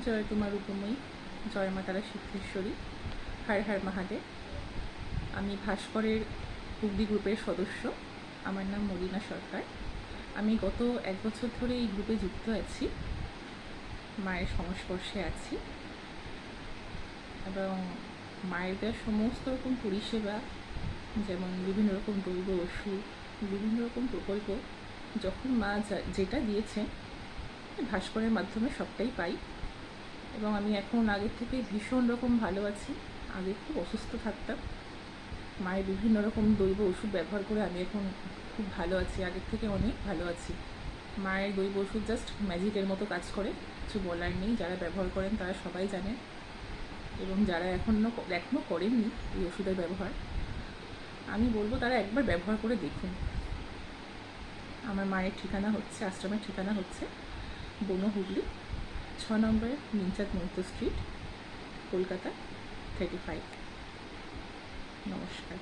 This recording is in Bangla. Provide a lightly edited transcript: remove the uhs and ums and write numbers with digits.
জয় তোমার উপময়ী, জয় মা তারা সিদ্ধেশ্বরী, হর হর মহাদেব। আমি ভাস্করের হুগলি গ্রুপের সদস্য। আমার নাম মলিনা সরকার। আমি গত 1 বছর ধরে এই গ্রুপে যুক্ত আছি, মায়ের সংস্পর্শে আছি এবং মায়ের দেওয়া সমস্ত রকম পরিষেবা, যেমন বিভিন্ন রকম দৈব ওষুধ, বিভিন্ন রকম প্রকল্প, যখন মা যেটা দিয়েছে ভাস্করের মাধ্যমে সবটাই পাই। এবং আমি এখন আগের থেকে ভীষণ রকম ভালো আছি। আগে খুব অসুস্থ থাকতাম, মায়ের বিভিন্ন রকম দৈব ওষুধ ব্যবহার করে আমি এখন খুব ভালো আছি, আগের থেকে অনেক ভালো আছি। মায়ের দৈব ওষুধ জাস্ট ম্যাজিকের মতো কাজ করে, কিছু বলার নেই। যারা ব্যবহার করেন তারা সবাই জানেন, এবং যারা এখনও করেননি এই ওষুধের ব্যবহার, আমি বলবো তারা একবার ব্যবহার করে দেখুন। আমার মায়ের ঠিকানা হচ্ছে, আশ্রমের ঠিকানা হচ্ছে বনো হুগলি, 6 নম্বর নিমচাঁদ মৈত্র স্ট্রিট, কলকাতা 35। নমস্কার।